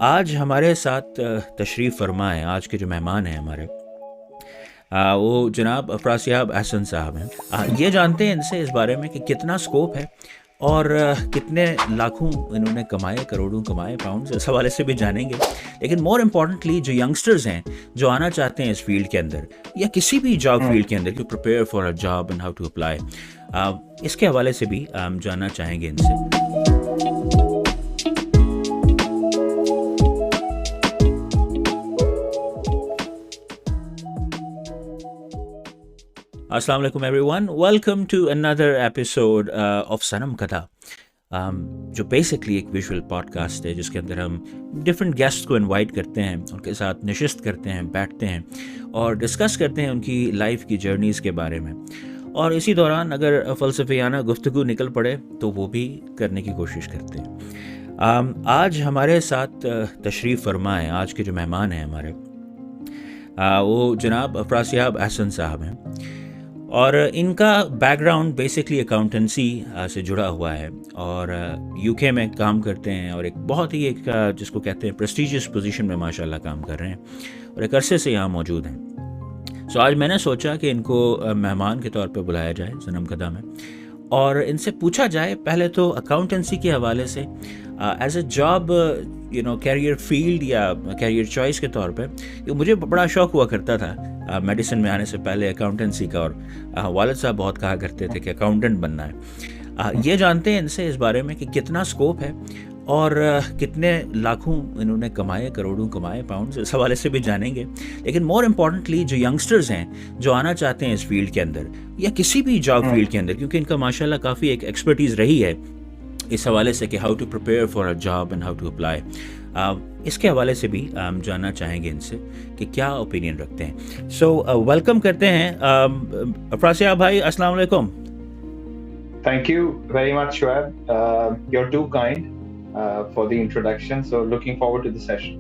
आज हमारे साथ तशरीफ़ फ़रमा है, आज के जो मेहमान हैं हमारे, वो जनाब अफरासियाब अहसन साहब हैं। ये जानते हैं इनसे इस बारे में कि कितना स्कोप है और कितने लाखों इन्होंने कमाए, करोड़ों कमाए, पाउंड्स, इस हवाले से भी जानेंगे। लेकिन मोर इम्पॉर्टेंटली जो यंगस्टर्स हैं, जो आना चाहते हैं इस फील्ड के अंदर या किसी भी जॉब हम्म। फील्ड के अंदर, to prepare for a job and how to apply, इसके हवाले से भी हम जानना चाहेंगे इनसे। Assalamu alaikum everyone. Welcome to another episode of सनम कथा, जो बेसिकली एक विजुअल पॉडकास्ट है जिसके अंदर हम डिफरेंट गेस्ट को इनवाइट करते हैं, उनके साथ नशिस्त करते हैं, बैठते हैं और डिस्कस करते हैं उनकी लाइफ की जर्नीज़ के बारे में। और इसी दौरान अगर फ़लसफ़ियाना गुफ्तगू निकल पड़े तो वो भी करने की कोशिश करते हैं। आज हमारे साथ तशरीफ़ फरमा है, आज के जो मेहमान हैं हमारे, वो जनाब अफरासियाब अहसन साहब हैं। और इनका बैकग्राउंड बेसिकली अकाउंटेंसी से जुड़ा हुआ है और यूके में काम करते हैं और एक बहुत ही एक जिसको कहते हैं प्रेस्टिजियस पोजीशन में माशाल्लाह काम कर रहे हैं और एक अरसे से यहाँ मौजूद हैं। सो आज मैंने सोचा कि इनको मेहमान के तौर पे बुलाया जाए सनम कदा में और इनसे पूछा जाए पहले तो अकाउंटेंसी के हवाले से as a job, career field या कैरियर चॉइस के तौर पे, कि मुझे बड़ा शौक़ हुआ करता था मेडिसिन में आने से पहले अकाउंटेंसी का, और वालिद साहब बहुत कहा करते थे कि अकाउंटेंट बनना है। ये जानते हैं इनसे इस बारे में कि कितना स्कोप है और कितने लाखों इन्होंने कमाए, करोड़ों कमाए, पाउंड्स, इस हवाले से भी जानेंगे। लेकिन मोर इम्पॉर्टेंटली जो यंगस्टर्स हैं, जो आना चाहते हैं इस फील्ड के अंदर या किसी भी जॉब हम्म। फील्ड के अंदर, क्योंकि इनका माशाल्लाह काफ़ी एक एक्सपर्टीज़ रही है इस हवाले से कि how to prepare for a job and how to apply, इसके हवाले से भी हम जानना चाहेंगे इनसे कि क्या ओपिनियन रखते हैं। सो वेलकम करते हैं अफरासिया भाई, अस्सलाम वालेकुम। Thank you very much, Shoaib. You're too kind for the introduction. So looking forward to the session.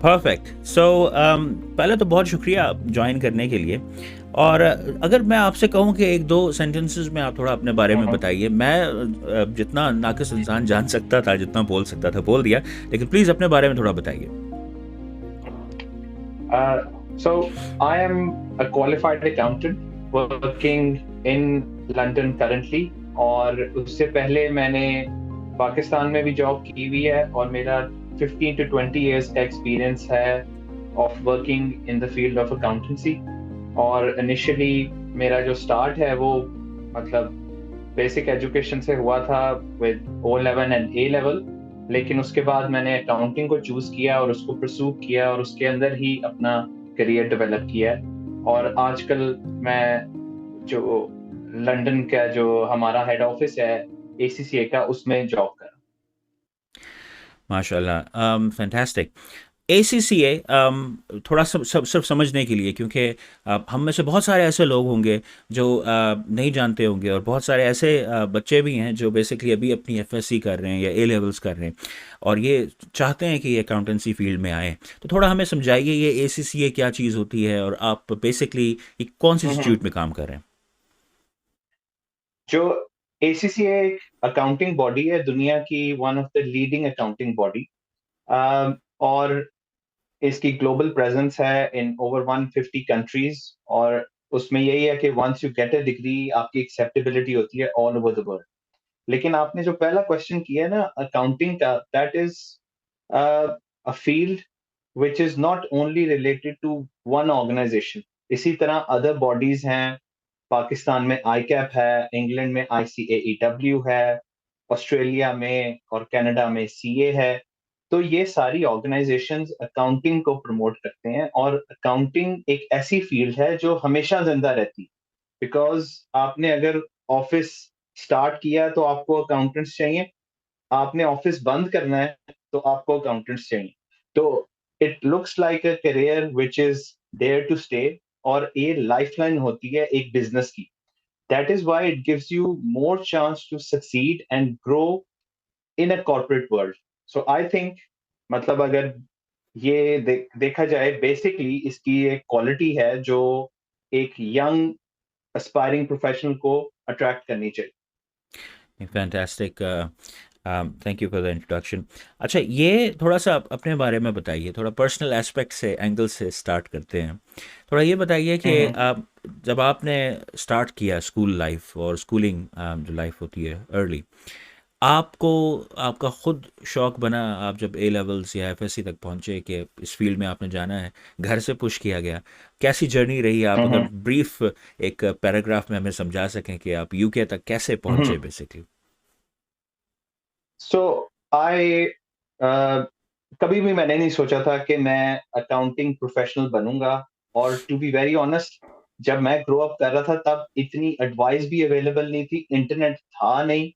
Perfect. So पहले तो बहुत शुक्रिया ज्वाइन करने के लिए। और अगर मैं आपसे कहूं कि एक दो सेंटेंसेस में आप थोड़ा अपने बारे में Mhm. बताइए। मैं जितना नाकिस इंसान जान सकता था, जितना बोल सकता था बोल दिया, लेकिन प्लीज़ अपने बारे में थोड़ा बताइए। So I am a qualified accountant working in London currently. और उससे पहले मैंने पाकिस्तान में भी जॉब की हुई है और मेरा 15 to 20 years का एक्सपीरियंस है of working in the field of accountancy. और इनिशियली मेरा जो स्टार्ट है वो मतलब बेसिक एजुकेशन से हुआ था with O level and A level. लेकिन उसके बाद मैंने अकाउंटिंग को चूज किया और उसको परस्यू किया और उसके अंदर ही अपना करियर डेवलप किया है। और आजकल मैं जो लंदन का जो हमारा हेड ऑफिस है एसीसीए का उसमें जॉब कर रहा हूँ। माशाल्लाह, फैंटास्टिक। ACCA, थोड़ा सब सब सिर्फ समझने के लिए, क्योंकि हम में से बहुत सारे ऐसे लोग होंगे जो नहीं जानते होंगे और बहुत सारे ऐसे बच्चे भी हैं जो बेसिकली अभी अपनी FSC कर रहे हैं या A लेवल्स कर रहे हैं और ये चाहते हैं कि ये अकाउंटेंसी फील्ड में आए। तो थोड़ा हमें समझाइए ये ACCA क्या चीज़ होती है और आप बेसिकली कौन से हम्म। इंस्टीट्यूट में काम कर रहे हैं। जो एसीसीए एक अकाउंटिंग बॉडी है, दुनिया की one of the leading accounting body. और इसकी ग्लोबल प्रेजेंस है इन ओवर 150 कंट्रीज। और उसमें यही है कि once you get a degree आपकी एक्सेप्टेबिलिटी होती है ऑल ओवर द वर्ल्ड। लेकिन आपने जो पहला क्वेश्चन किया है ना अकाउंटिंग का, that is a field which is not only related to one organization। इसी तरह अदर बॉडीज हैं, पाकिस्तान में आईकैप है, इंग्लैंड में ICAEW है, ऑस्ट्रेलिया में और कनाडा में CA है। तो ये सारी ऑर्गेनाइजेशंस अकाउंटिंग को प्रमोट करते हैं और अकाउंटिंग एक ऐसी फील्ड है जो हमेशा जिंदा रहती है। बिकॉज आपने अगर ऑफिस स्टार्ट किया तो आपको अकाउंटेंट्स चाहिए, आपने ऑफिस बंद करना है तो आपको अकाउंटेंट्स चाहिए। तो it looks like a career which is there to stay. और ये लाइफलाइन होती है एक बिजनेस की। That is why it gives you more chance to succeed and grow in a corporate world. So I think मतलब अगर ये देखा जाए बेसिकली इसकी एक क्वालिटी है जो एक यंग एस्पायरिंग प्रोफेशनल को अट्रैक्ट करनी चाहिए। Fantastic. Thank you for the introduction. अच्छा, ये थोड़ा सा अपने बारे में बताइए, थोड़ा पर्सनल एस्पेक्ट से एंगल से स्टार्ट करते हैं। थोड़ा ये बताइए कि हम्म आप जब आपने स्टार्ट किया स्कूल लाइफ और स्कूलिंग जो लाइफ होती है अर्ली, आपको आपका खुद शौक बना, आप जब ए लेवल्स या एफएससी तक पहुंचे कि इस फील्ड में आपने जाना है, घर से पुश किया गया, कैसी जर्नी रही? आप अगर हम्म ब्रीफ एक पैराग्राफ में हमें समझा सकें कि आप यूके तक कैसे हम्म पहुंचे बेसिकली। सो आई कभी भी मैंने नहीं सोचा था कि मैं अकाउंटिंग प्रोफेशनल बनूंगा। और टू बी वेरी ऑनेस्ट, जब मैं ग्रो अप कर रहा था तब इतनी एडवाइस भी अवेलेबल नहीं थी, इंटरनेट था नहीं,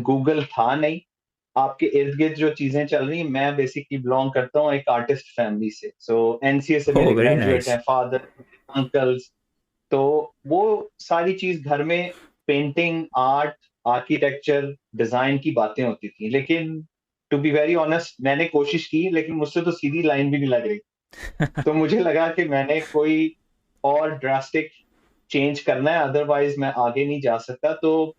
गूगल था नहीं। आपके इर्द गिर्द जो चीजें चल रही हैं, मैं बेसिकली बिलोंग करता हूँ एक आर्टिस्ट फैमिली से। सो एनसीए से ओह, मेरे वेरी ग्रेजुएट नाइस। हैं, फादर, अंकल्स। तो वो सारी चीज घर में पेंटिंग, आर्ट, आर्किटेक्चर, डिजाइन की बातें होती थी। लेकिन टू बी वेरी ऑनेस्ट, मैंने कोशिश की लेकिन मुझसे तो सीधी लाइन भी नहीं लग रही। तो मुझे लगा कि मैंने कोई और ड्रास्टिक चेंज करना है, अदरवाइज मैं आगे नहीं जा सकता। तो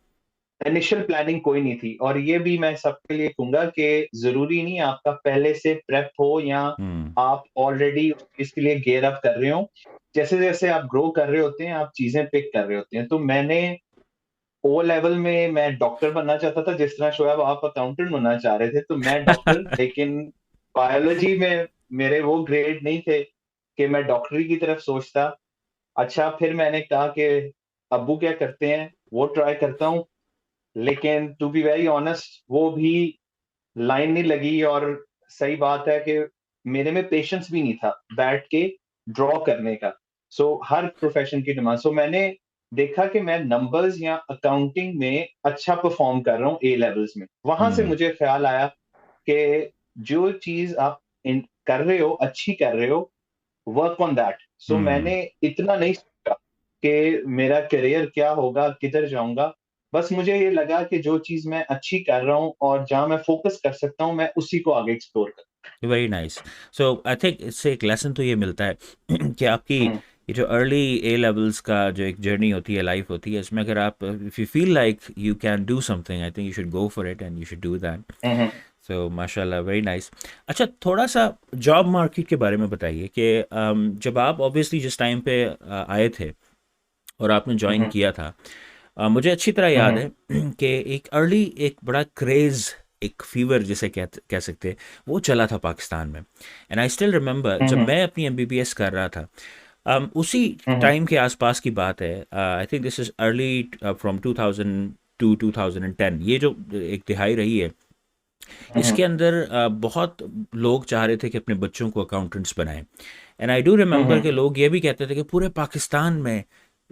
इनिशियल प्लानिंग कोई नहीं थी। और ये भी मैं सबके लिए कहूंगा कि जरूरी नहीं आपका पहले से प्रेप हो या हम्म। आप ऑलरेडी इसके लिए गेयर अप कर रहे हो। जैसे जैसे आप ग्रो कर रहे होते हैं, आप चीजें पिक कर रहे होते हैं। तो मैंने ओ लेवल में मैं डॉक्टर बनना चाहता था, जिस तरह शोएब आप अकाउंटेंट बनना चाह रहे थे, तो मैं डॉक्टर। लेकिन बायोलॉजी में मेरे वो ग्रेड नहीं थे कि मैं डॉक्टरी की तरफ सोचता। अच्छा, फिर मैंने कहा कि अब्बू क्या करते हैं वो ट्राई करता हूँ। लेकिन टू बी वेरी ऑनेस्ट, वो भी लाइन नहीं लगी। और सही बात है कि मेरे में पेशेंस भी नहीं था बैठ के ड्रॉ करने का। सो हर प्रोफेशन की डिमांड। सो मैंने देखा कि मैं नंबर्स या अकाउंटिंग में अच्छा परफॉर्म कर रहा हूँ ए लेवल्स में। वहां से हम्म। मुझे ख्याल आया कि जो चीज आप कर रहे हो, अच्छी कर रहे हो, वर्क ऑन दैट। सो हम्म। मैंने इतना नहीं सोचा कि मेरा करियर क्या होगा, किधर जाऊंगा। बस मुझे ये लगा कि जो चीज मैं अच्छी कर रहा हूँ और जहां मैं फोकस कर सकता हूँ, मैं उसी को आगे एक्सप्लोर कर। Very nice. So I think इससे एक लेसन तो ये मिलता है कि आपकी हम्म ये जो अर्ली ए लेवल्स का जो एक जर्नी होती है, लाइफ होती है, इसमें अगर आप if you feel like you can do something, I think you should go for it and you should do that. Hmm so माशाल्लाह, वेरी नाइस। अच्छा, थोड़ा सा जॉब मार्केट के बारे में बताइए कि जब आप ऑब्वियसली जिस टाइम पे आए थे और आपने ज्वाइन हम्म किया था, मुझे अच्छी तरह याद हम्म है कि एक अर्ली एक बड़ा क्रेज़, एक फीवर जिसे कह सकते हैं, वो चला था पाकिस्तान में। एंड आई स्टिल रिमेंबर जब हम्म मैं अपनी एमबीबीएस कर रहा था, उसी हम्म टाइम के आसपास की बात है। I think this is early from 2000 to 2010, ये जो एक दिहाई रही है, हम्म इसके अंदर बहुत लोग चाह रहे थे कि अपने बच्चों को अकाउंटेंट्स बनाएं। एंड आई डू रिमेंबर हम्म कि लोग ये भी कहते थे कि पूरे पाकिस्तान में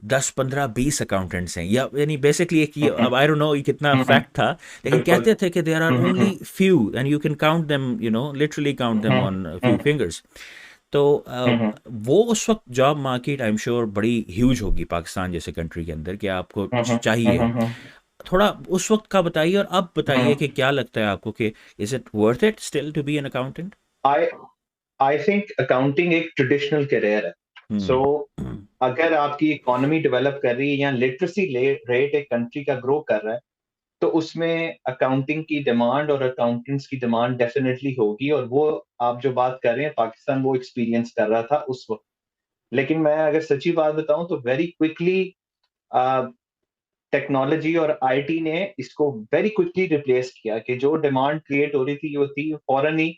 10 15 20 अकाउंटेंट्स हैं, या यानी बेसिकली एक ये, हम्म अब आई डोंट नो ये कितना हम्म, फैक्ट था, लेकिन बिल्कुल। कहते थे कि there are hmm only few and you can count them, you know, literally count them hmm on few hmm fingers. तो हम्म वो उस वक्त job market I am sure बड़ी ह्यूज होगी पाकिस्तान जैसे कंट्री के अंदर कि आपको चाहिए। हम्म थोड़ा उस वक्त का बताइए और अब बताइए हम्म कि क्या लगता है आपको कि is it worth it still to be an accountant? I I think accounting एक ट्रेडिशनल करियर है। सो हम्म। अगर आपकी इकोनॉमी डेवलप कर रही है या लिटरेसी रेट एक कंट्री का ग्रो कर रहा है, तो उसमें अकाउंटिंग की डिमांड और अकाउंटेंट्स की डिमांड डेफिनेटली होगी। और वो आप जो बात कर रहे हैं, पाकिस्तान वो एक्सपीरियंस कर रहा था उस वक्त। लेकिन मैं अगर सच्ची बात बताऊं तो वेरी क्विकली टेक्नोलॉजी और आईटी ने इसको वेरी क्विकली रिप्लेस किया। कि जो डिमांड क्रिएट हो रही थी वो थी फौरन ही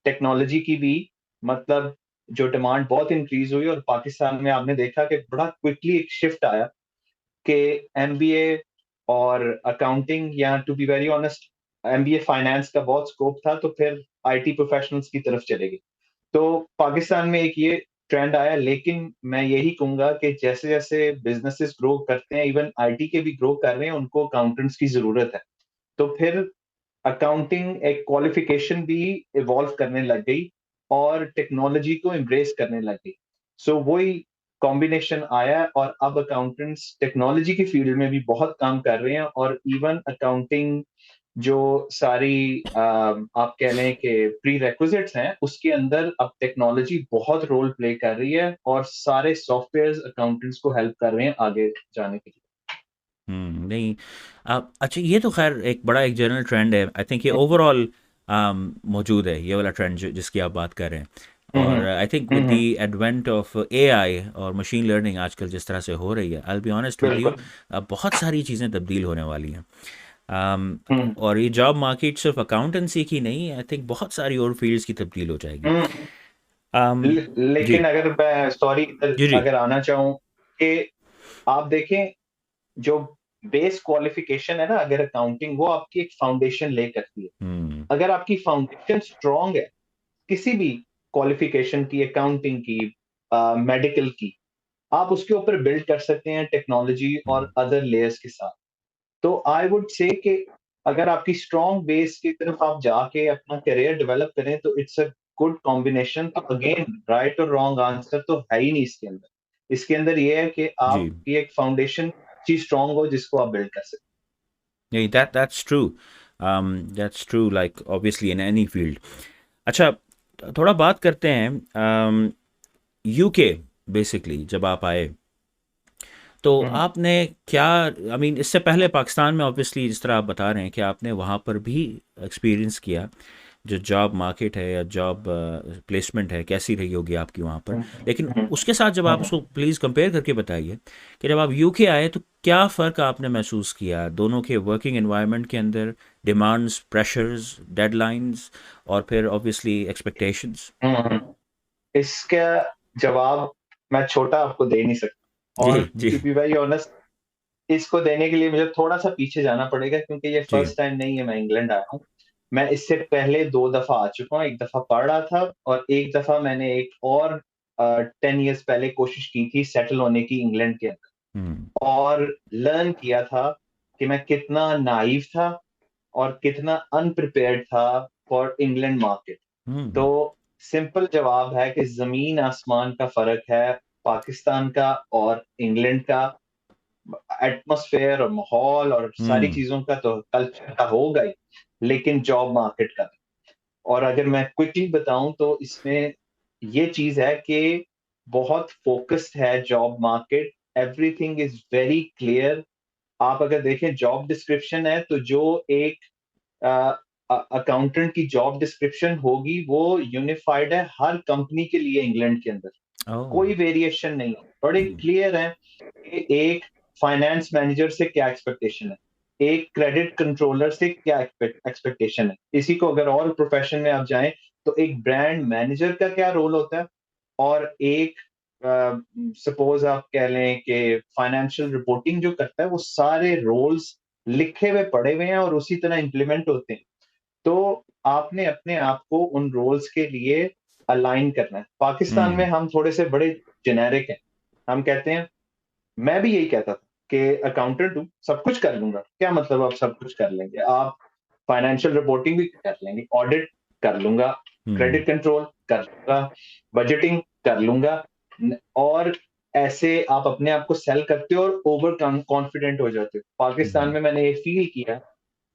टेक्नोलॉजी की भी। मतलब जो डिमांड बहुत इंक्रीज हुई और पाकिस्तान में आपने देखा कि बड़ा क्विकली एक शिफ्ट आया कि एमबीए और अकाउंटिंग, या to be very honest MBA finance का बहुत स्कोप था, तो फिर आईटी प्रोफेशनल्स की तरफ चले गए। तो पाकिस्तान में एक ये ट्रेंड आया। लेकिन मैं यही कहूंगा कि जैसे जैसे बिजनेसेस ग्रो करते हैं, इवन आईटी के भी ग्रो कर रहे हैं, उनको अकाउंटेंट्स की जरूरत है। तो फिर अकाउंटिंग एक क्वालिफिकेशन भी इवॉल्व करने लग गई और टेक्नोलॉजी को एम्ब्रेस करने लग गई। सो वही कॉम्बिनेशन आया और अब अकाउंटेंट्स टेक्नोलॉजी की फील्ड में भी बहुत काम कर रहे हैं। और इवन अकाउंटिंग जो सारी आप कह लें कि प्री रेक्विजिट्स हैं, उसके अंदर अब टेक्नोलॉजी बहुत रोल प्ले कर रही है और सारे सॉफ्टवेयर अकाउंटेंट्स को हेल्प कर रहे हैं आगे जाने के लिए। नहीं, अच्छा ये तो खैर एक बड़ा एक जनरल ट्रेंड है, आई थिंक ये ओवरऑल मौजूद है, ये वाला ट्रेंड जिसकी आप बात कर रहे हैं। और hmm I think with the hmm advent of AI और मशीन लर्निंग आजकल जिस तरह से हो रही है, I will be honest with you, बिल्कुल। बहुत सारी चीज़ें तब्दील होने वाली हैं। um, हम्म और ये जॉब मार्केट सिर्फ अकाउंटेंसी की नहीं, आई थिंक बहुत सारी और फील्ड्स की तब्दील हो जाएगी। हम्म um, जी लेकिन अगर मैं सॉरी जी जी। अगर आना चाहूँ कि आप देखें, जो बेस क्वालिफिकेशन है ना, अगर अकाउंटिंग, वो आपकी एक फाउंडेशन ले करती है। हम्म अगर आपकी फाउंडेशन स्ट्रांग है किसी भी क्वालिफिकेशन की, अकाउंटिंग की, मेडिकल की, आप उसके ऊपर बिल्ड कर सकते हैं टेक्नोलॉजी और हम्म अदर लेयर्स के साथ। तो आई वुड से कि अगर आपकी स्ट्रांग बेस की तरफ आप जाके अपना करियर डेवलप करें तो इट्स अ गुड कॉम्बिनेशन। तो अगेन राइट और रॉन्ग आंसर तो है ही नहीं इसके अंदर। इसके अंदर ये है कि जी। आपकी एक फाउंडेशन अच्छी स्ट्रांग हो जिसको आप बिल्ड कर सकते नहीं, that's true, that's true, like obviously in any field. अच्छा, थोड़ा बात करते हैं यूके। बेसिकली जब आप आए तो हैं। आपने क्या, आई मीन इससे पहले पाकिस्तान में ऑब्वियसली जिस तरह आप बता रहे हैं कि आपने वहाँ पर भी एक्सपीरियंस किया, जो जॉब मार्केट है या जॉब प्लेसमेंट है कैसी रही होगी आपकी वहाँ पर। लेकिन उसके साथ जब आप उसको प्लीज़ कंपेयर करके बताइए कि जब आप यूके आए तो क्या फ़र्क आपने महसूस किया दोनों के वर्किंग एनवायरनमेंट के अंदर, डिमांड्स, प्रेशर्स, डेडलाइंस, और फिर ऑब्वियसली एक्सपेक्टेशंस। इसका जवाब मैं छोटा आपको दे नहीं सकता, जी और जी टू बी वेरी ऑनेस्ट इसको देने के लिए मुझे थोड़ा सा पीछे जाना पड़ेगा, क्योंकि ये जी। फर्स्ट टाइम नहीं है मैं इंग्लैंड आया हूँ। मैं इससे पहले 2 दफा आ चुका हूँ। एक दफा पढ़ रहा था और एक दफा मैंने एक और 10 ईयर्स पहले कोशिश की थी सेटल होने की इंग्लैंड के अंदर, हम्म और लर्न किया था कि मैं कितना नाइव था और कितना अनप्रिपेयर्ड था फॉर इंग्लैंड मार्केट। तो हम्म सिंपल जवाब है कि जमीन आसमान का फर्क है पाकिस्तान का और इंग्लैंड का। एटमॉस्फेयर और माहौल और सारी हम्म चीजों का तो कल्चर का होगा ही, लेकिन जॉब मार्केट का। और अगर मैं क्विकली बताऊं तो इसमें ये चीज है कि बहुत फोकस्ड है job market. Everything is very clear. आप अगर देखें जॉब डिस्क्रिप्शन है तो जो एक अकाउंटेंट की जॉब डिस्क्रिप्शन होगी वो यूनिफाइड है हर कंपनी के लिए इंग्लैंड के अंदर। ओह कोई वेरिएशन नहीं है, बड़े जी। क्लियर है कि एक फाइनेंस मैनेजर से क्या एक्सपेक्टेशन है, एक क्रेडिट कंट्रोलर से क्या एक्सपेक्टेशन है। इसी को अगर और प्रोफेशन में आप जाएं तो एक ब्रांड मैनेजर का क्या रोल होता है, और एक सपोज आप कह लें कि फाइनेंशियल रिपोर्टिंग जो करता है, वो सारे रोल्स लिखे हुए पड़े हुए हैं और उसी तरह इंप्लीमेंट होते हैं। तो आपने अपने आप को उन रोल्स के लिए अलाइन करना है। पाकिस्तान में हम्म हम थोड़े से बड़े जेनेरिक हैं। हम कहते हैं, मैं भी यही कहता था कि अकाउंटेंट हूँ, सब कुछ कर लूंगा। क्या मतलब आप सब कुछ कर लेंगे? आप फाइनेंशियल रिपोर्टिंग भी कर लेंगे, ऑडिट कर लूंगा, हम्म क्रेडिट कंट्रोल कर लूंगा, बजटिंग कर लूंगा। और ऐसे आप अपने आप को सेल करते हो और ओवर कॉन्फिडेंट हो जाते हो। पाकिस्तान हम्म में मैंने ये फील किया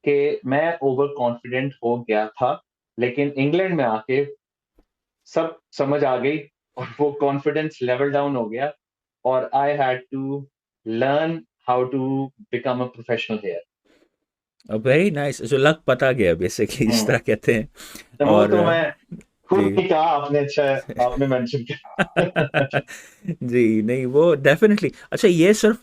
कि मैं ओवर कॉन्फिडेंट हो गया था, लेकिन इंग्लैंड में आके सब समझ आ गई और वो कॉन्फिडेंस लेवल डाउन हो गया, और I had to learn how to become a professional here. Very nice, जो लक पता गया बेसिकली जिस तरह कहते हैं। तो वो और तो मैं खुद जी। नहीं कहा, आपने अच्छा आपने मेंशन किया। जी नहीं, वो डेफिनेटली, अच्छा ये सिर्फ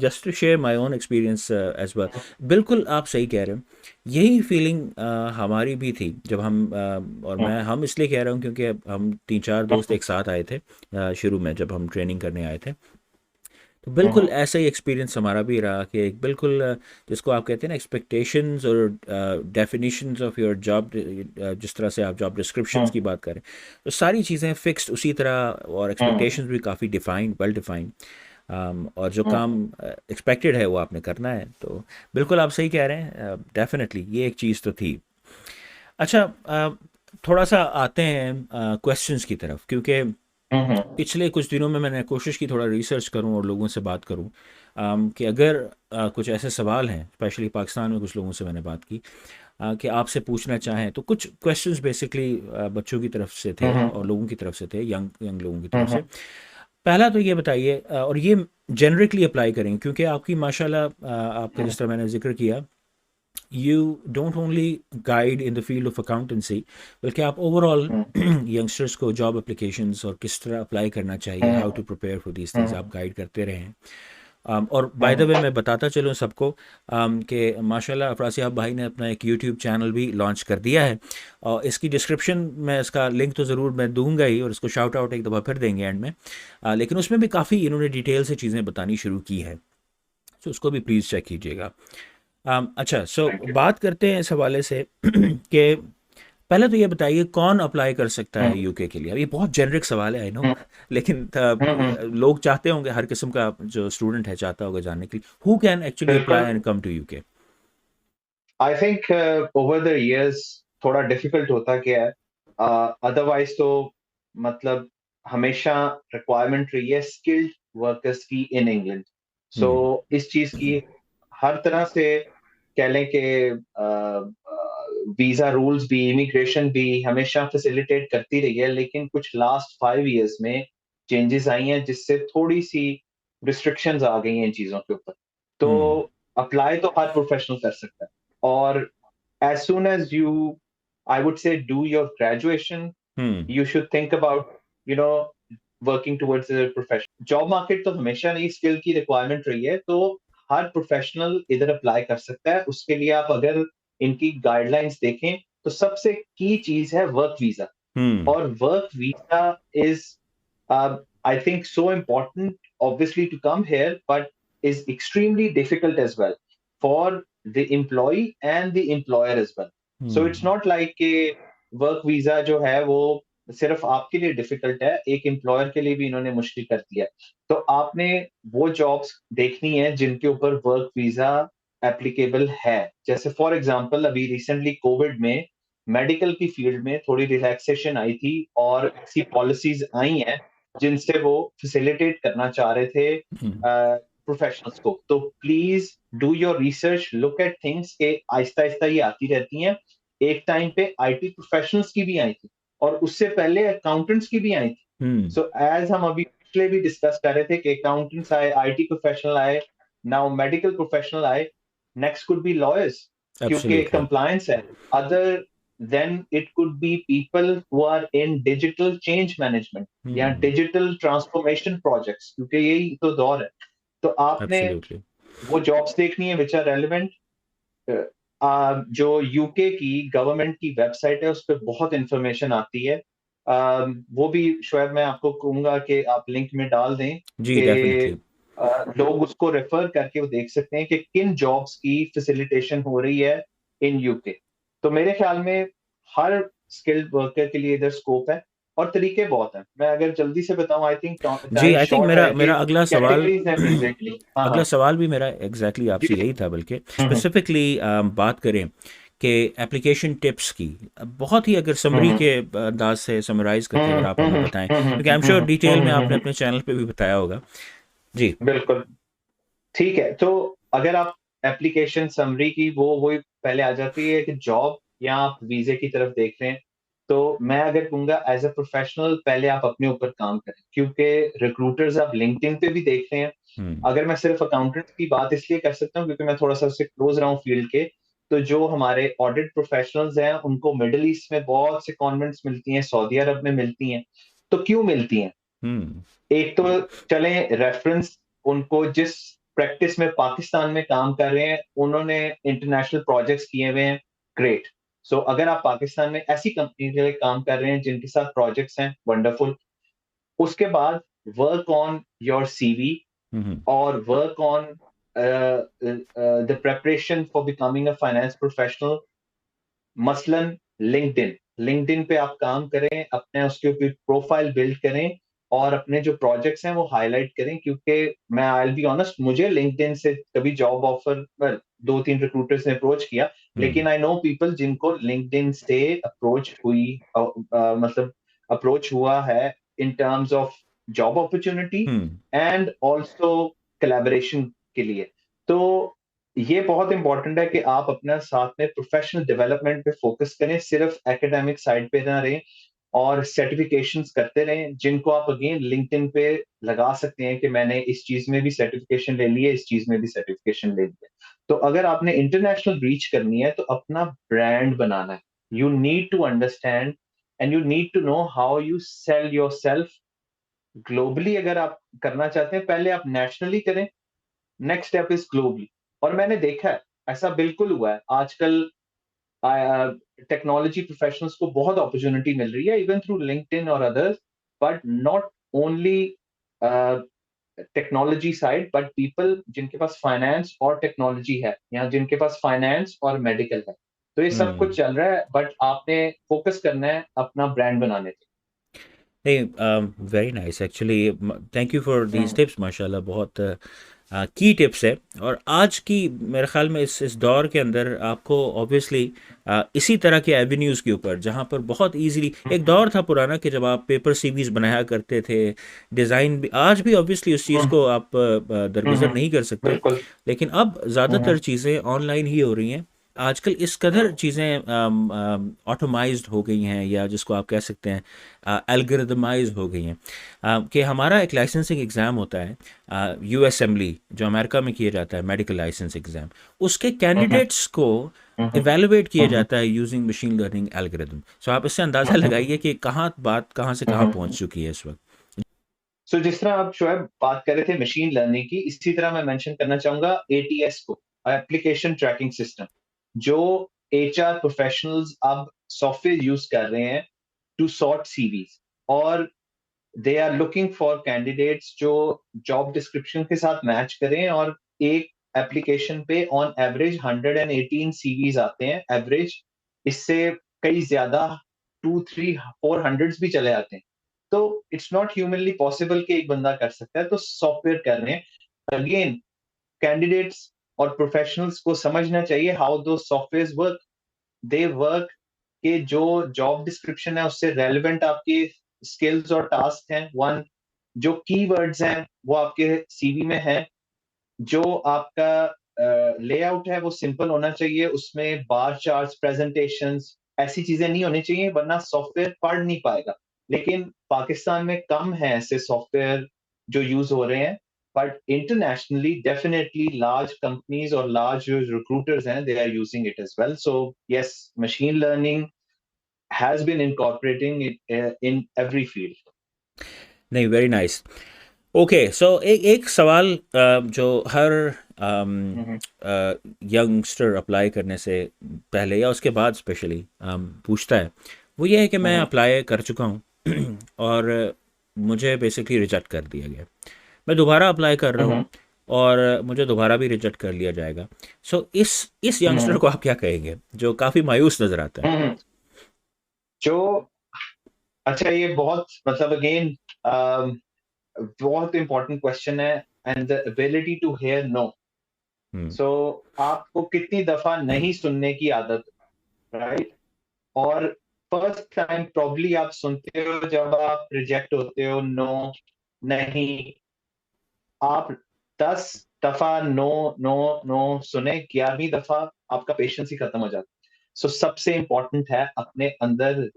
just to share my own experience as well, बिल्कुल आप सही कह रहे हो। यही फीलिंग हमारी भी थी जब हम और मैं, हम इसलिए कह रहा हूँ क्योंकि हम तीन चार दोस्त एक साथ आए थे शुरू में जब हम ट्रेनिंग करने आए थे। तो बिल्कुल ऐसा ही एक्सपीरियंस हमारा भी रहा कि एक बिल्कुल जिसको आप कहते हैं ना एक्सपेक्टेशंस और डेफिनेशंस ऑफ योर जॉब, जिस तरह से आप जॉब डिस्क्रिप्शंस की बात करें तो सारी चीज़ें फिक्स्ड उसी तरह, और एक्सपेक्टेशंस भी काफ़ी डिफाइंड, वेल डिफाइंड। और जो काम एक्सपेक्टेड है वो आपने करना है। तो बिल्कुल आप सही कह रहे हैं, डेफिनेटली ये एक चीज़ तो थी। अच्छा, थोड़ा सा आते हैं क्वेश्चंस की तरफ, क्योंकि पिछले कुछ दिनों में मैंने कोशिश की थोड़ा रिसर्च करूं और लोगों से बात करूं, कि अगर कुछ ऐसे सवाल हैं, स्पेशली पाकिस्तान में कुछ लोगों से मैंने बात की, कि आपसे पूछना चाहें, तो कुछ क्वेश्चंस बेसिकली बच्चों की तरफ से थे और लोगों की तरफ से थे, यंग यंग लोगों की तरफ से। पहला तो ये बताइए, और ये जेनरिकली अप्लाई करें, क्योंकि आपकी माशाल्लाह, आपका जिस तरह मैंने जिक्र किया, you don't only guide in the field of accountancy, बल्कि आप ओवरऑल हम्म, यंगस्टर्स को जॉब एप्लीकेशंस और किस तरह अप्लाई करना चाहिए, how hmm, to prepare for these things, hmm, आप गाइड करते रहे हैं। और बाय द हम्म, वे मैं बताता चलूँ सबको कि माशाल्लाह अफराज सियाब भाई ने अपना एक यूट्यूब चैनल भी लॉन्च कर दिया है, और इसकी डिस्क्रिप्शन में इसका लिंक तो ज़रूर मैं दूंगा ही, और इसको शाउट आउट एक दफ़ा फिर देंगे एंड में। लेकिन उसमें भी काफ़ी इन्होंने डिटेल से चीज़ें बतानी शुरू की है, तो उसको भी प्लीज़ चेक कीजिएगा। अच्छा, सो थैंक यू। बात करते हैं इस हवाले से कि पहले तो ये बताइए कौन अप्लाई कर सकता है हम्म, यूके के लिए। अब ये बहुत जेनरिक सवाल है, आई नो, हम्म, लेकिन हम्म, लोग चाहते होंगे, हर किस्म का जो स्टूडेंट है चाहता होगा जानने के लिए, हु कैन एक्चुअली बिल्कुल। Apply and come to UK. I think over the years थोड़ा डिफिकल्ट होता गया है। अदरवाइज तो मतलब हमेशा रिक्वायरमेंट रही है स्किल्ड वर्कर्स की इन इंग्लैंड। सो हम्म। इस चीज की हर तरह से कह लें कि वीजा रूल्स भी, इमिग्रेशन भी हमेशा फैसिलिटेट करती रही है, लेकिन कुछ लास्ट 5 इयर्स में चेंजेस आई हैं जिससे थोड़ी सी रिस्ट्रिक्शंस आ गई हैं इन चीजों के ऊपर। तो हम्म। अप्लाई तो हर प्रोफेशनल कर सकता है। और as soon as you, I would say, do your graduation, hmm. you should think about, you know, working towards a profession। Job market तो हमेशा नई स्किल की रिक्वायरमेंट रही है, तो हर प्रोफेशनल इधर अप्लाई कर सकता है। उसके लिए आप अगर इनकी गाइडलाइंस देखें तो सबसे की चीज है वर्क वीजा। हम्म। और work visa is, I think, so important, obviously, to come here, but is extremely difficult as well for the employee and the employer as well. So it's hmm. not like कि work visa जो है वो सिर्फ आपके लिए difficult है, एक employer के लिए भी इन्होंने मुश्किल कर दिया है। तो आपने वो जॉब्स देखनी है जिनके ऊपर वर्क वीजा एप्लीकेबल है। जैसे फॉर एग्जांपल अभी रिसेंटली कोविड में मेडिकल की फील्ड में थोड़ी रिलैक्सेशन आई थी और ऐसी पॉलिसीज आई हैं जिनसे वो फैसिलिटेट करना चाह रहे थे हम्म। प्रोफेशनल्स को। तो please do your research, look at things के आहिस्ता आहिस्ता ये आती रहती हैं। एक टाइम पे आईटी प्रोफेशनल्स की भी आई थी और उससे पहले अकाउंटेंट्स की भी आई थी। हम्म। सो एज हम अभी पिछले भी डिस्कस कर रहे थे कि अकाउंटेंट्स आए, आईटी प्रोफेशनल आए, नाउ मेडिकल प्रोफेशनल आए, नेक्स्ट कुड बी लॉयर्स, क्योंकि एब्सोल्युटली। कंप्लायंस है। Other then it could be people who are in digital change management या हम्म। digital transformation projects, क्योंकि यही तो दौर है। तो आपने एब्सोल्युटली। वो जॉब्स देखनी है विच आर रेलिवेंट। जो यूके की गवर्नमेंट की वेबसाइट है उस पर बहुत इंफॉर्मेशन आती है। वो भी शायद मैं आपको कहूंगा कि आप लिंक में डाल दें जी, कि डेफिनेटली। लोग उसको रेफर करके वो देख सकते हैं कि किन जॉब्स की फैसिलिटेशन हो रही है इन यूके। तो मेरे ख्याल में हर स्किल्ड वर्कर के लिए इधर स्कोप है और तरीके बहुत हैं। मैं अगर जल्दी से बताऊं, आई थिंक जी, टाइम आई थिंक शॉर्ट मेरा है कि मेरा अगला सवाल, कैटेगरीज हैं बेसिकली। हाँ अगला हाँ सवाल भी मेरा एग्जैक्टली जी। आपसे यही था, बल्कि हम्म, स्पेसिफिकली बात करें कि एप्लीकेशन टिप्स की, बहुत ही अगर समरी हम्म, के अंदाज से समराइज करके अगर हम्म, आप हमें हम्म, बताएं, हम्म, क्योंकि आई एम श्योर डिटेल में आपने अपने चैनल पे भी बताया होगा। जी। बिल्कुल। ठीक है, तो अगर आप एप्लीकेशन समरी की वो पहले आ जाती है कि जॉब या आप वीजे की तरफ देख रहे हैं, तो मैं अगर कहूंगा एज अ प्रोफेशनल पहले आप अपने ऊपर काम करें, क्योंकि रिक्रूटर्स आप लिंक्डइन पे भी देख रहे हैं। हम्म। अगर मैं सिर्फ अकाउंटेंट की बात इसलिए कर सकता हूँ क्योंकि मैं थोड़ा सा उससे क्लोज रहा हूँ फील्ड के। तो जो हमारे ऑडिट प्रोफेशनल्स हैं उनको मिडिल ईस्ट में बहुत से कॉन्वेंट्स मिलती हैं, सऊदी अरब में मिलती हैं। तो क्यों मिलती हैं? हम्म। एक तो चले रेफरेंस, उनको जिस प्रैक्टिस में पाकिस्तान में काम कर रहे हैं उन्होंने इंटरनेशनल प्रोजेक्ट्स किए हुए हैं, ग्रेट। सो अगर आप पाकिस्तान में ऐसी कंपनी के लिए काम कर रहे हैं जिनके साथ प्रोजेक्ट्स हैं, वंडरफुल। उसके बाद वर्क ऑन योर सीवी हम्म। और work on the preparation for becoming a finance professional. मसलन लिंक्डइन, लिंक्डइन पे आप काम करें, अपने उसके ऊपर प्रोफाइल बिल्ड करें और अपने जो प्रोजेक्ट्स हैं वो हाईलाइट करें। क्योंकि मैं आई विल बी ऑनेस्ट, मुझे लिंक्डइन से कभी जॉब ऑफर, वेल, 2-3 रिक्रूटर्स ने अप्रोच किया, हम्म। लेकिन आई नो पीपल जिनको लिंक्डइन से अप्रोच हुई, मतलब अप्रोच हुआ है in terms of job opportunity hmm. And also collaboration के लिए। तो ये बहुत इंपॉर्टेंट है कि आप अपना साथ में प्रोफेशनल डेवलपमेंट पे फोकस करें, सिर्फ एकेडमिक साइड पे ना रहें। और सर्टिफिकेशंस करते रहें, जिनको आप अगेन लिंक्डइन पे लगा सकते हैं कि मैंने इस चीज में भी सर्टिफिकेशन ले ली है, इस चीज में भी सर्टिफिकेशन ले ली है। तो अगर आपने इंटरनेशनल रीच करनी है तो अपना ब्रांड बनाना है। You need to understand and you need to know how you sell yourself globally. अगर आप करना चाहते हैं, पहले आप नेशनली करें, नेक्स्ट स्टेप इज ग्लोबली। और मैंने देखा है ऐसा बिल्कुल हुआ है आजकल। टेक्नोलॉजी प्रोफेशनल्स को बहुत अपॉर्चुनिटी मिल रही है इवन थ्रू लिंक्डइन और others, but not only technology side, but people जिनके पास फाइनेंस और टेक्नोलॉजी है, या जिनके पास फाइनेंस और मेडिकल है। तो ये सब हम्म। कुछ चल रहा है, बट आपने फोकस करना है अपना ब्रांड बनाने पे। नहीं, very nice actually, thank you for these hmm, tips, माशाल्लाह बहुत की टिप्स है। और आज की मेरे ख्याल में इस दौर के अंदर आपको ऑब्वियसली इसी तरह के एवेन्यूज़ के ऊपर, जहाँ पर बहुत इजीली, एक हम्म, दौर था पुराना कि जब आप पेपर सीवीज बनाया करते थे, डिज़ाइन भी, आज भी ऑब्वियसली उस चीज़ हम्म, को आप दरगुजर हम्म, नहीं कर सकते, बिल्कुल। लेकिन अब ज़्यादातर चीज़ें ऑनलाइन ही हो रही हैं। आजकल इस कदर चीज़ें ऑटोमाइज्ड हो गई हैं, या जिसको आप कह सकते हैं एल्गोरिदमाइज हो गई हैं, कि हमारा एक लाइसेंसिंग एग्ज़ाम होता है यू असेंबली, जो अमेरिका में किया जाता है, मेडिकल लाइसेंस एग्ज़ाम, उसके हम्म, कैंडिडेट्स को हम्म, इवेलुएट किया हम्म, जाता है यूजिंग मशीन लर्निंग एल्गोरिदम। सो आप इससे अंदाज़ा हम्म, लगाइए कि बात कहाँ से कहाँ हम्म। पहुँच चुकी है इस वक्त। सो जिस तरह आप शोएब बात कर रहे थे मशीन लर्निंग की, इसी तरह मैं मेंशन करना चाहूंगा एटीएस को, एप्लीकेशन ट्रैकिंग सिस्टम, जो एचआर प्रोफेशनल्स अब सॉफ्टवेयर यूज कर रहे हैं टू सॉर्ट सीवीज। और they are looking for candidates जो जॉब डिस्क्रिप्शन के साथ मैच करें। और एक एप्लीकेशन पे ऑन एवरेज 118 सीवीज आते हैं एवरेज। इससे कई ज्यादा, 2 3 400 भी चले आते हैं। तो इट्स नॉट ह्यूमनली पॉसिबल कि एक बंदा कर सकता है, तो सॉफ्टवेयर कर रहे हैं। अगेन, कैंडिडेट्स और प्रोफेशनल्स को समझना चाहिए हाउ दो सॉफ्टवेयर वर्क। दे वर्क के जो जॉब डिस्क्रिप्शन है उससे रेलेवेंट आपके स्किल्स और टास्क हैं, वन। जो कीवर्ड्स हैं वो आपके सीवी में है। जो आपका लेआउट है वो सिंपल होना चाहिए, उसमें बार चार्ट्स, प्रेजेंटेशंस, ऐसी चीजें नहीं होनी चाहिए, वरना सॉफ्टवेयर पढ़ नहीं पाएगा। लेकिन पाकिस्तान में कम है ऐसे सॉफ्टवेयर जो यूज हो रहे हैं, but internationally definitely large companies और लार्ज जो रिक्रूटर्स हैं, they are using it as well. So yes, machine learning has been incorporating it in every field. नहीं, वेरी नाइस। ओके, सो एक एक सवाल जो हर यंगस्टर अप्लाई करने से पहले या उसके बाद स्पेशली पूछता है, वो ये है कि मैं अप्लाई कर चुका हूँ और मुझे बेसिकली रिजेक्ट कर दिया गया, मैं दोबारा अप्लाई कर रहा हूँ और मुझे दोबारा भी रिजेक्ट कर लिया जाएगा। सो इस यंगस्टर को आप क्या कहेंगे जो काफ़ी मायूस नज़र आता है? जो, अच्छा, ये बहुत मतलब अगेन बहुत इंपॉर्टेंट क्वेश्चन है। And the ability to hear no. Hmm. So आपको कितनी दफा नहीं सुनने की आदत, राइट? और फर्स्ट टाइम प्रॉब्ली आप सुनते हो जब आप रिजेक्ट होते हो, नो, नहीं। आप 10 दफा नो नो नो सुने, 11वीं दफा आपका पेशेंस ही खत्म हो जाता है। सो सबसे इंपॉर्टेंट है अपने अंदर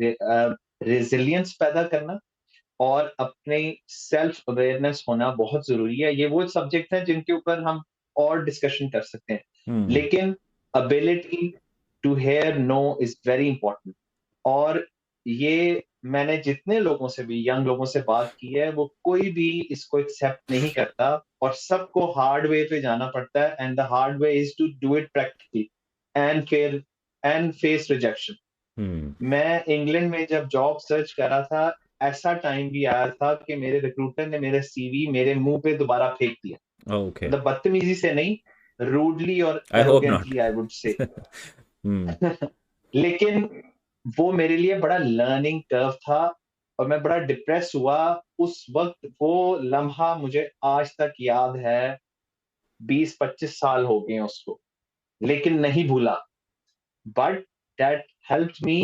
रेजिलियंस पैदा करना, और अपने सेल्फ अवेयरनेस होना बहुत जरूरी है। ये वो सब्जेक्ट हैं जिनके ऊपर हम और डिस्कशन कर सकते हैं, हम्म। लेकिन ability to hear no is very important. और ये मैंने जितने लोगों से भी, यंग लोगों से बात की है, वो कोई भी इसको एक्सेप्ट नहीं करता, और सबको हार्ड वे पे जाना पड़ता है। And the hard way is to do it practically and fair and face rejection. Hmm. मैं इंग्लैंड में जब जॉब सर्च कर रहा था, ऐसा टाइम भी आया था कि मेरे रिक्रूटर ने मेरे सीवी मेरे मुंह पे दोबारा फेंक दिया। ओके। मतलब बदतमीजी से नहीं, रूडली और I hope not. Arrogantly I would say. Hmm. लेकिन वो मेरे लिए बड़ा लर्निंग कर्व था, और मैं बड़ा डिप्रेस हुआ उस वक्त। वो लम्हा मुझे आज तक याद है, 20 25 साल हो गए हैं उसको, लेकिन नहीं भूला। But that helped me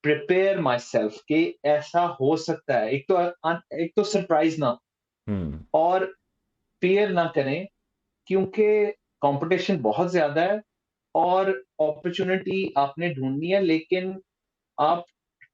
prepare my self कि ऐसा हो सकता है। एक तो सरप्राइज ना, हम्म। और फियर ना करें, क्योंकि कंपटीशन बहुत ज्यादा है, और अपॉर्चुनिटी आपने ढूंढनी है, लेकिन आप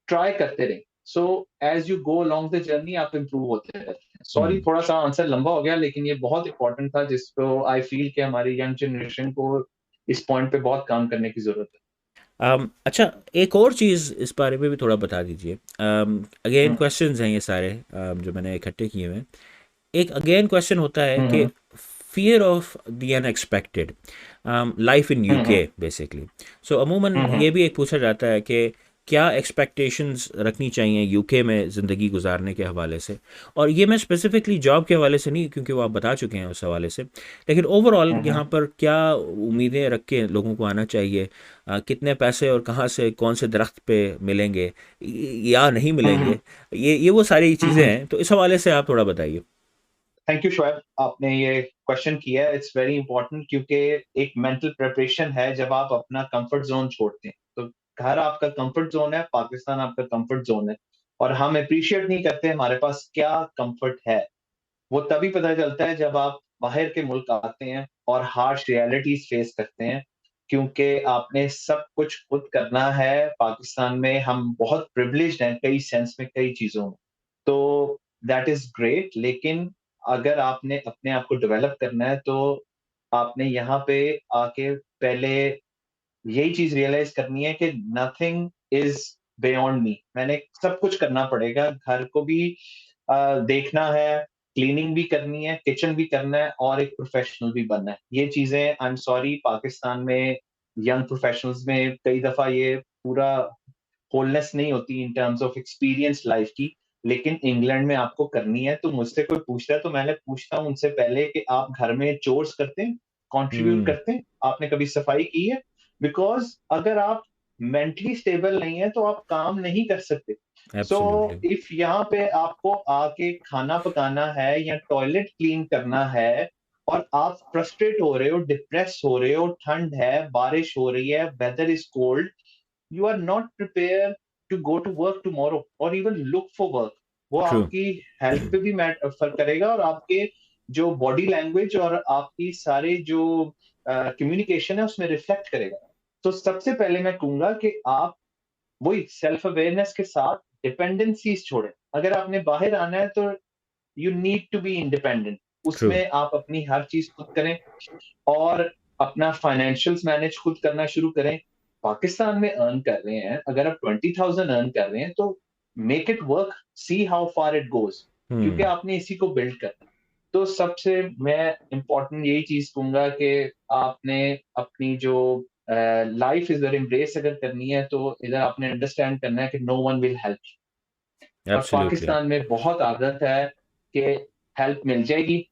ट्राई करते रहें। So as you go along the journey आप इम्प्रूव होते रहते हैं। सॉरी थोड़ा सा आंसर लंबा हो गया, लेकिन ये बहुत इंपॉर्टेंट था जिसको आई फील कि हमारी यंग जनरेशन को इस पॉइंट पे बहुत काम करने की जरूरत है। अच्छा, एक और चीज़ इस बारे में भी थोड़ा बता दीजिए। अगेन हम्म, क्वेश्चंस हैं ये सारे, जो मैंने इकट्ठे किए हुए हैं। एक अगेन क्वेश्चन होता है हम्म, कि fear of the unexpected, life in hmm, UK basically. So अमूमन हम्म, ये भी एक पूछा जाता है कि क्या एक्सपेक्टेशंस रखनी चाहिए यूके में ज़िंदगी गुजारने के हवाले से। और ये मैं स्पेसिफिकली जॉब के हवाले से नहीं, क्योंकि वो आप बता चुके हैं उस हवाले से, लेकिन ओवरऑल हम्म, यहाँ पर क्या उम्मीदें रख के लोगों को आना चाहिए। कितने पैसे और कहाँ से कौन से दरख्त पे मिलेंगे या नहीं हम्म, मिलेंगे, ये वो सारी चीज़ें हम्म। हैं। तो इस हवाले से आप थोड़ा बताइए। थैंक यू शोएब, आपने ये क्वेश्चन किया है, इट्स वेरी इंपॉर्टेंट, क्योंकि एक मेंटल प्रिपरेशन है जब आप अपना कंफर्ट जोन छोड़ते हैं। तो घर आपका कंफर्ट जोन है, पाकिस्तान आपका कंफर्ट जोन है, और हम अप्रिशिएट नहीं करते हमारे पास क्या कंफर्ट है। वो तभी पता चलता है जब आप बाहर के मुल्क आते हैं और हार्श रियलिटीज फेस करते हैं, क्योंकि आपने सब कुछ खुद करना है। पाकिस्तान में हम बहुत प्रिविलेज्ड हैं कई सेंस में, कई चीजों में। तो दैट इज ग्रेट, लेकिन अगर आपने अपने आप को डेवलप करना है तो आपने यहाँ पे आके पहले यही चीज रियलाइज करनी है कि नथिंग इज बियॉन्ड मी। मैंने सब कुछ करना पड़ेगा, घर को भी देखना है, क्लीनिंग भी करनी है, किचन भी करना है, और एक प्रोफेशनल भी बनना है। ये चीजें आई एम सॉरी पाकिस्तान में यंग प्रोफेशनल्स में कई दफा ये पूरा होलनेस नहीं होती in terms of experience life की, लेकिन इंग्लैंड में आपको करनी है। तो मुझसे कोई पूछता है तो मैं पूछता हूँ उनसे पहले कि आप घर में चोर्स करते हैं, कंट्रीब्यूट हुँ, करते हैं, आपने कभी सफाई की है? बिकॉज अगर आप मेंटली स्टेबल नहीं है तो आप काम नहीं कर सकते। सो एब्सोल्युटली इफ यहाँ पे आपको आके खाना पकाना है या टॉयलेट क्लीन करना है, और आप फ्रस्ट्रेट हो रहे हो, डिप्रेस हो रहे हो, ठंड है, बारिश हो रही है, weather is cold, you are not prepared to go to work tomorrow or even look for work। वो ट्रू। आपकी हेल्थ पे भी फर्क करेगा, और आपके जो बॉडी लैंग्वेज और आपकी सारे जो कम्युनिकेशन है उसमें रिफ्लेक्ट करेगा। तो सबसे पहले मैं कहूंगा कि आप वही सेल्फ अवेयरनेस के साथ डिपेंडेंसीज छोड़ें। अगर आपने बाहर आना है तो you need to be independent. True. उसमें आप अपनी हर चीज खुद करें, और अपना फाइनेंशियल्स मैनेज खुद करना शुरू करें। पाकिस्तान में अर्न कर रहे हैं, अगर आप 20,000 अर्न कर रहे हैं तो make it work, see how far it goes, क्योंकि हुँ, आपने इसी को बिल्ड करना है। तो सबसे मैं इम्पोर्टेंट यही चीज कहूंगा कि आपने अपनी जो लाइफ इधर एम्ब्रेस अगर करनी है तो इधर आपने अंडरस्टैंड करना है कि नो वन विल हेल्प। और एब्सोल्युटली पाकिस्तान में बहुत आदत है कि हेल्प मिल जाएगी,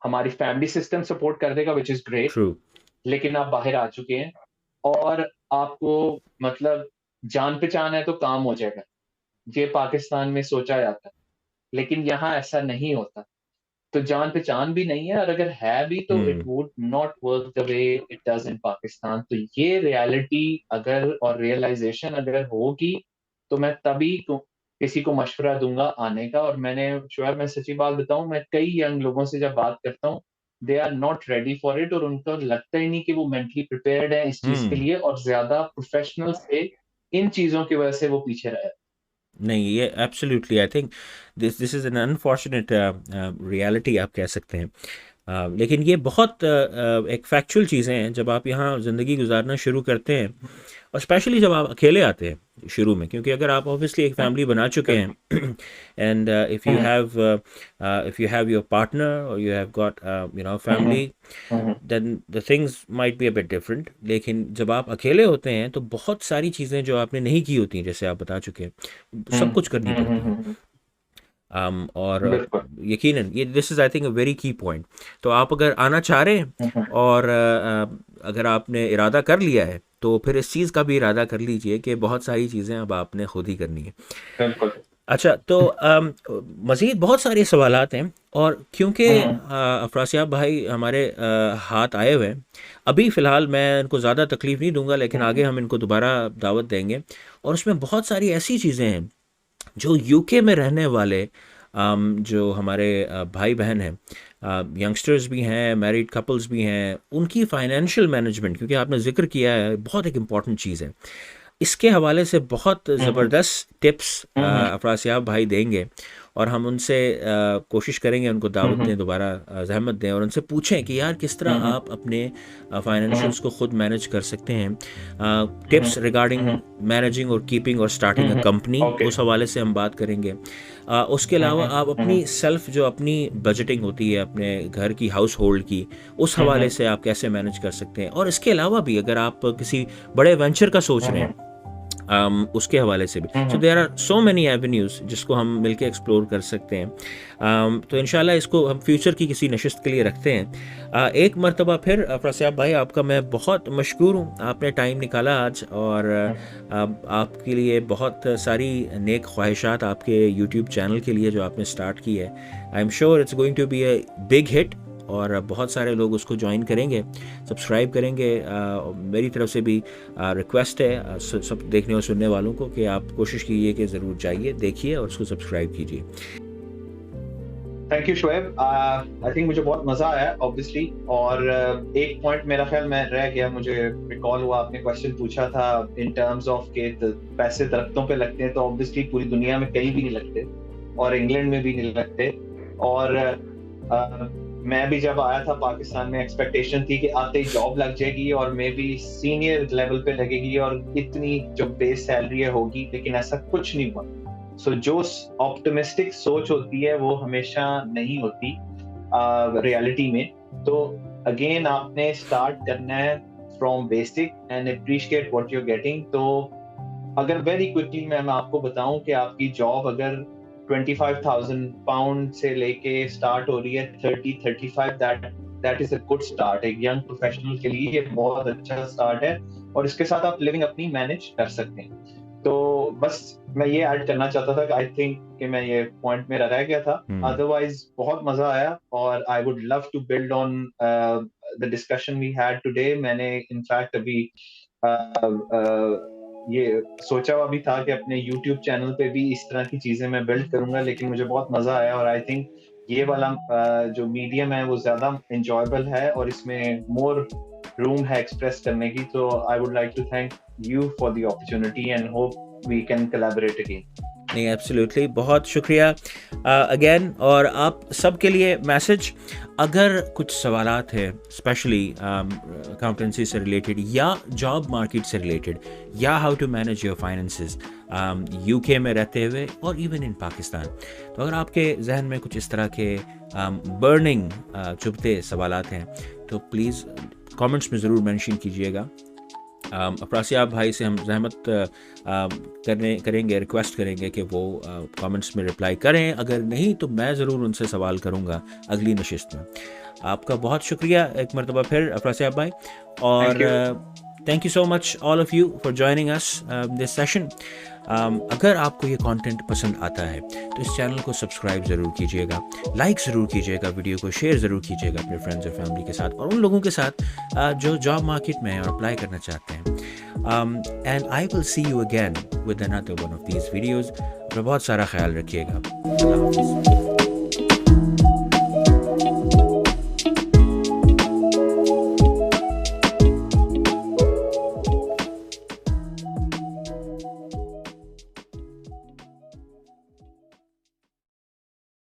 हमारी फैमिली सिस्टम सपोर्ट कर देगा, विच इज ग्रेट। ट्रू। लेकिन आप बाहर आ चुके हैं और आपको मतलब जान पहचान है तो काम हो जाएगा, ये पाकिस्तान में सोचा जाता है, लेकिन यहाँ ऐसा नहीं होता। तो जान पहचान भी नहीं है, और अगर है भी तो it hmm, would not work the way it does in Pakistan. तो ये रियलिटी अगर और रियलाइजेशन अगर होगी तो मैं तभी किसी को मशवरा दूंगा आने का। और मैंने शायद, मैं सच्ची बात बताऊं, मैं कई यंग लोगों से जब बात करता हूँ, they are not ready for it, और उनको लगता ही नहीं कि वो मेंटली प्रिपेयर्ड है इस चीज के हुँ। लिए, और ज्यादा प्रोफेशनल से इन चीजों की वजह से वो पीछे रहे। नहीं, ये absolutely I think this this is an unfortunate reality आप कह सकते हैं। लेकिन ये बहुत एक फैक्चुअल चीज़ें हैं जब आप यहाँ ज़िंदगी गुजारना शुरू करते हैं, और स्पेशली जब आप अकेले आते हैं शुरू में, क्योंकि अगर आप ऑब्वियसली एक फैमिली बना चुके बिल्कुल। हैं and if you have your partner और you have got hmm, family, hmm, then the things might be a bit different. लेकिन जब आप अकेले होते हैं तो बहुत सारी चीज़ें जो आपने नहीं की होती हैं, जैसे आप बता चुके हैं, सब कुछ करनी पड़ती हैं। हम्म, और बिल्कुल। यकीनन ये this is I think a very की पॉइंट। तो आप अगर आना चाह रहे हैं हम्म, और अगर आपने इरादा कर लिया है तो फिर इस चीज़ का भी इरादा कर लीजिए कि बहुत सारी चीज़ें अब आपने खुद ही करनी है। बिल्कुल। अच्छा, तो मज़ीद बहुत सारे सवालात हैं, और क्योंकि हम्म, अफरासियाब भाई हमारे हाथ आए हुए हैं, अभी फ़िलहाल मैं इनको ज़्यादा तकलीफ़ नहीं दूंगा, लेकिन आगे हम्म, हम इनको दोबारा दावत देंगे। और उसमें बहुत सारी ऐसी चीज़ें हैं जो यूके में रहने वाले जो हमारे भाई बहन हैं, यंगस्टर्स भी हैं, मैरिड कपल्स भी हैं, उनकी फ़ाइनेंशियल मैनेजमेंट, क्योंकि आपने ज़िक्र किया है, बहुत एक इम्पॉर्टेंट चीज़ है। इसके हवाले से बहुत हम्म, ज़बरदस्त टिप्स हम्म, अफरासियाब भाई देंगे, और हम उनसे कोशिश करेंगे उनको दावत हम्म, दें, दोबारा ज़हमत दें और उनसे पूछें कि यार किस तरह हम्म, आप अपने हम्म, फाइनेंशियल्स को खुद मैनेज कर सकते हैं। हम्म, टिप्स रिगार्डिंग हम्म, मैनेजिंग और कीपिंग और स्टार्टिंग अ कंपनी, ओके। उस हवाले से हम बात करेंगे। उसके अलावा हम्म, आप अपनी सेल्फ जो अपनी बजटिंग होती है अपने घर की, हाउस होल्ड की, उस हवाले हम्म, से आप कैसे मैनेज कर सकते हैं। और इसके अलावा भी अगर आप किसी बड़े वेंचर का सोच रहे हम्म, हैं, उसके हवाले से भी, so hmm, there are so many avenues जिसको हम मिलके एक्सप्लोर कर सकते हैं। तो इंशाल्लाह इसको हम फ्यूचर की किसी नशिस्त के लिए रखते हैं। एक मरतबा फिर फरसियाब भाई आपका मैं बहुत मशकूर हूँ, आपने टाइम निकाला आज, और आपके लिए बहुत सारी नेक ख्वाहिशात आपके यूट्यूब चैनल के लिए जो आपने स्टार्ट की है। I am sure it's going to be a big hit, और बहुत सारे लोग उसको ज्वाइन करेंगे, सब्सक्राइब करेंगे। मेरी तरफ से भी रिक्वेस्ट है सब देखने और सुनने वालों को कि आप कोशिश कीजिए कि ज़रूर जाइए, देखिए और उसको सब्सक्राइब कीजिए। Thank you Shoaib. I think मुझे बहुत मजा आया ऑब्वियसली। और एक पॉइंट मेरा ख्याल में रह गया, मुझे रिकॉल हुआ, आपने क्वेश्चन पूछा था इन टर्म्स ऑफ के पैसे दरख्तों पे लगते हैं, तो ऑब्वियसली पूरी दुनिया में कहीं भी नहीं लगते, और इंग्लैंड में भी नहीं लगते। और मैं भी जब आया था पाकिस्तान में, एक्सपेक्टेशन थी कि आते ही जॉब लग जाएगी और मे बी सीनियर लेवल पे लगेगी और इतनी जो बेस सैलरी होगी, लेकिन ऐसा कुछ नहीं हुआ। सो जो ऑप्टिमिस्टिक सोच होती है वो हमेशा नहीं होती रियलिटी में। तो अगेन आपने स्टार्ट करना है from basic and appreciate what you are getting. तो अगर वेरी क्विकली मैं आपको बताऊं कि आपकी जॉब अगर 25,000 पाउंड से लेके स्टार्ट हो रही है 30-35, that is a good start. एक यंग प्रोफेशनल के लिए ये बहुत अच्छा स्टार्ट है, और इसके साथ आप लिविंग अपनी मैनेज कर सकते हैं। तो बस मैं ये ऐड करना चाहता था कि आई थिंक कि मैं ये पॉइंट मेरा रह गया था। हम्म। अदरवाइज बहुत मजा आया, और I would love to build on the discussion we had today. मैंने इनफैक्ट अभी ये सोचा हुआ भी था कि अपने YouTube चैनल पे भी इस तरह की चीजें मैं बिल्ड करूंगा, लेकिन मुझे बहुत मजा आया, और आई थिंक ये वाला जो मीडियम है वो ज्यादा इंजॉयबल है और इसमें मोर रूम है एक्सप्रेस करने की। तो I would like to thank you for the opportunity and hope we can collaborate again. नहीं, एब्सोल्युटली, बहुत शुक्रिया अगेन। और आप सबके लिए मैसेज, अगर कुछ सवालात है स्पेशली अकाउंटेंसी से रिलेटेड या जॉब मार्केट से रिलेटेड या how to manage your finances UK में रहते हुए और इवन इन पाकिस्तान, तो अगर आपके जहन में कुछ इस तरह के बर्निंग चुभते सवालात हैं तो प्लीज़ कमेंट्स में ज़रूर मेंशन कीजिएगा। अफरासियाब भाई से हम जहमत करेंगे, रिक्वेस्ट करेंगे कि वो कमेंट्स में रिप्लाई करें, अगर नहीं तो मैं ज़रूर उनसे सवाल करूंगा अगली नशिस्त में। आपका बहुत शुक्रिया एक मरतबा फिर अफरासियाब भाई, और Thank you. Thank you so much all of you for joining us this session. अगर आपको ये कंटेंट पसंद आता है तो इस चैनल को सब्सक्राइब ज़रूर कीजिएगा, लाइक ज़रूर कीजिएगा, वीडियो को शेयर ज़रूर कीजिएगा अपने फ्रेंड्स और फैमिली के साथ और उन लोगों के साथ जो जॉब मार्केट में और अप्लाई करना चाहते हैं। And I will see you again with another one of these videos. अपना बहुत सारा ख्याल रखिएगा। अल्लाह हाफ़िज़।